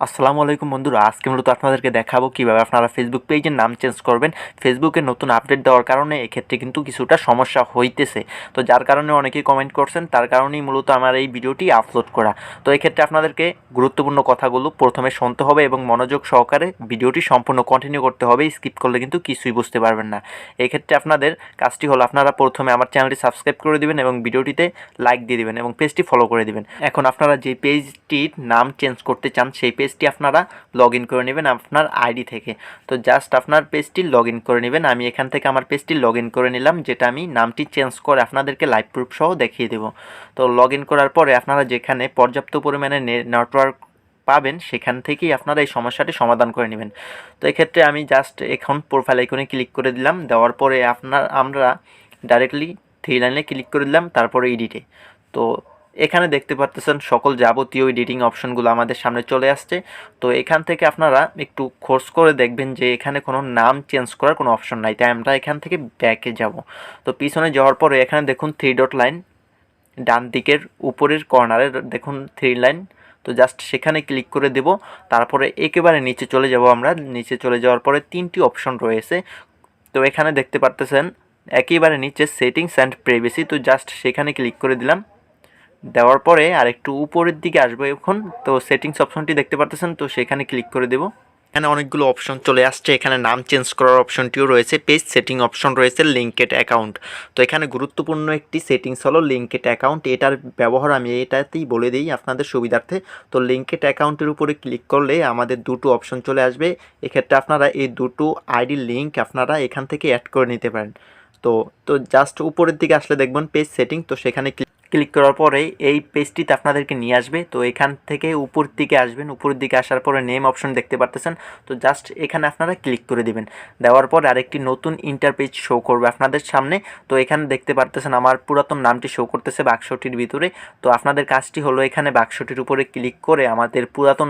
আসসালামু আলাইকুম বন্ধুরা, আজকে মূলত আপনাদেরকে দেখাবো কিভাবে আপনারা ফেসবুক পেজের নাম চেঞ্জ করবেন। ফেসবুকে নতুন আপডেট দেওয়ার কারণে এক্ষেত্রে কিন্তু কিছুটা সমস্যা হইতেছে, তো যার কারণে অনেকেই কমেন্ট করছেন, তার কারণেই মূলত আমার এই ভিডিওটি আপলোড করা। তো এক্ষেত্রে আপনাদেরকে গুরুত্বপূর্ণ কথাগুলো প্রথমে শুনতে হবে এবং মনোযোগ সহকারে ভিডিওটি সম্পূর্ণ কন্টিনিউ করতে হবে। স্কিপ করলে কিন্তু কিছুই বুঝতে পারবেন না। এক্ষেত্রে আপনাদের কাজটি হলো আপনারা প্রথমে আমার চ্যানেলটি সাবস্ক্রাইব করে দিবেন এবং ভিডিওটিতে লাইক দিয়ে দিবেন এবং পেজটি ফলো করে দিবেন। এখন আপনারা যে পেজটির নাম চেঞ্জ করতে চান সেই পেজটি আপনারা লগ ইন করে নেবেন আপনার আইডি থেকে। তো জাস্ট আপনার পেজটি লগ ইন করে নেবেন। আমি এখান থেকে আমার পেজটি লগ ইন করে নিলাম, যেটা আমি নামটি চেঞ্জ করে আপনাদেরকে লাইভ প্রুফ সহ দেখিয়ে দেবো। তো লগ ইন করার পরে আপনারা যেখানে পর্যাপ্ত পরিমাণে নেটওয়ার্ক পাবেন সেখান থেকেই আপনারা এই সমস্যাটি সমাধান করে নেবেন। তো এক্ষেত্রে আমি জাস্ট এখন প্রোফাইল আইকনে ক্লিক করে দিলাম। দেওয়ার পরে আমরা ডাইরেক্টলি থ্রি লাইনে ক্লিক করে দিলাম, তারপরে এডিটে। তো এখানে দেখতে পারতেছেন সকল যাবতীয় এডিটিং অপশনগুলো আমাদের সামনে চলে আসছে। তো এখান থেকে আপনারা একটু খোঁজ করে দেখবেন যে এখানে কোনো নাম চেঞ্জ করার কোনো অপশন নাই, তাই আমরা এখান থেকে ব্যাকে যাব। তো পিছনে যাওয়ার পরে এখানে দেখুন থ্রি ডট লাইন, ডান দিকের উপরের কর্নারে দেখুন থ্রি লাইন। তো জাস্ট সেখানে ক্লিক করে দেব। তারপরে একেবারে নিচে চলে যাব। আমরা নিচে চলে যাওয়ার পরে তিনটি অপশন রয়েছে। তো এখানে দেখতে পারতেছেন একেবারে নিচে সেটিংস অ্যান্ড প্রাইভেসি। তো জাস্ট সেখানে ক্লিক করে দিলাম। দেওয়ার পরে আর একটু উপরের দিকে আসবো এখন। তো সেটিংস অপশনটি দেখতে পারতেছেন, তো সেখানে ক্লিক করে দেব। এখানে অনেকগুলো অপশন চলে আসছে। এখানে নাম চেঞ্জ করার অপশনটিও রয়েছে, পেজ সেটিং অপশন রয়েছে, লিঙ্কেড অ্যাকাউন্ট। তো এখানে গুরুত্বপূর্ণ একটি সেটিংস হলো লিঙ্কেড অ্যাকাউন্ট। এটার ব্যবহার আমি এটাতেই বলে দিই আপনাদের সুবিধার্থে। তো লিঙ্কেড অ্যাকাউন্টের উপরে ক্লিক করলে আমাদের দুটো অপশন চলে আসবে। এক্ষেত্রে আপনারা এই দুটো আইডি লিঙ্ক আপনারা এখান থেকে অ্যাড করে নিতে পারেন। তো তো জাস্ট উপরের দিকে আসলে দেখবেন পেজ সেটিং। তো সেখানে ক্লিক করার পরে এই পেজটিতে আপনাদেরকে নিয়ে আসবে। তো এখান থেকে উপর দিকে আসবেন, উপরের দিকে আসার পরে নেম অপশন দেখতে পারতেছেন। তো জাস্ট এখানে আপনারা ক্লিক করে দিবেন। দেওয়ার পর আরেকটি নতুন ইন্টারপেজ শো করবে আপনাদের সামনে। তো এখানে দেখতে পারতেছেন আমার পুরাতন নামটি শো করতেছে বাক্সটির ভিতরে। তো আপনাদের কাজটি হলো এখানে বাক্সটির উপরে ক্লিক করে আমাদের পুরাতন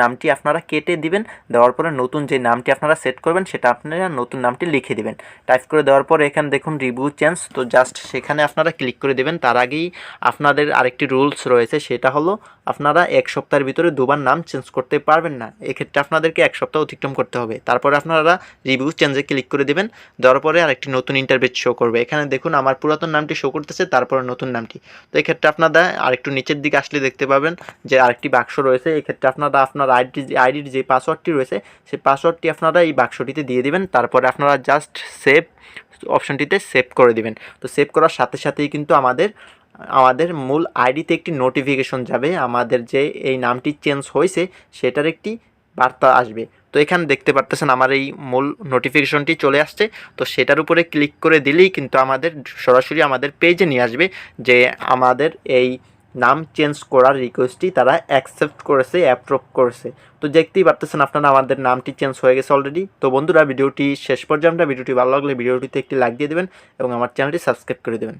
নামটি আপনারা কেটে দিবেন। দেওয়ার পরে নতুন যে নামটি আপনারা সেট করবেন সেটা আপনারা নতুন নামটি লিখে দিবেন। টাইপ করে দেওয়ার পরে এখানে দেখুন রিভিউ চেঞ্জ। তো জাস্ট সেখানে আপনারা ক্লিক করে দেবেন। তার আগেই আপনাদের আরেকটি রুলস রয়েছে, সেটা হলো আপনারা এক সপ্তাহের ভিতরে দুবার নাম চেঞ্জ করতে পারবেন না। এক্ষেত্রে আপনাদেরকে এক সপ্তাহ অতিক্রম করতে হবে। তারপরে আপনারা রিভিউ চেঞ্জে ক্লিক করে দেবেন। দেওয়ার পরে আরেকটি নতুন ইন্টারপেজ শো করবে। এখানে দেখুন আমার পুরাতন নামটি শো করতেছে, তারপরে নতুন নামটি। তো এক্ষেত্রে আপনারা আরেকটু নিচের দিকে আসলে দেখতে পাবেন যে আরেকটি বাক্স রয়েছে। এক্ষেত্রে আপনারা আপনার আইডির যে পাসওয়ার্ডটি রয়েছে সেই পাসওয়ার্ডটি আপনারা এই বাক্সটিতে দিয়ে দিবেন। তারপরে আপনারা জাস্ট সেভ অপশনটিতে সেভ করে দিবেন। তো সেভ করার সাথে সাথেই কিন্তু আমাদের মূল আইডিতে একটি নোটিফিকেশন যাবে, আমাদের যে এই নামটি চেঞ্জ হয়েছে সেটার একটি বার্তা আসবে। তো এখানে দেখতে পারতেছেন আমার এই মূল নোটিফিকেশনটি চলে আসছে। তো সেটার উপরে ক্লিক করে দিলেই কিন্তু আমাদের সরাসরি আমাদের পেজে নিয়ে আসবে যে আমাদের এই নাম চেঞ্জ করার রিকোয়েস্টটি তারা অ্যাকসেপ্ট করেছে, অ্যাপ্রুভ করেছে। তো দেখতেই পারতেছেন আপনারা আমাদের নামটি চেঞ্জ হয়ে গেছে অলরেডি। তো বন্ধুরা, ভিডিওটি শেষ পর্যন্ত ভিডিওটি ভালো লাগলে ভিডিওটিতে একটি লাইক দিয়ে দেবেন এবং আমার চ্যানেলটি সাবস্ক্রাইব করে দেবেন।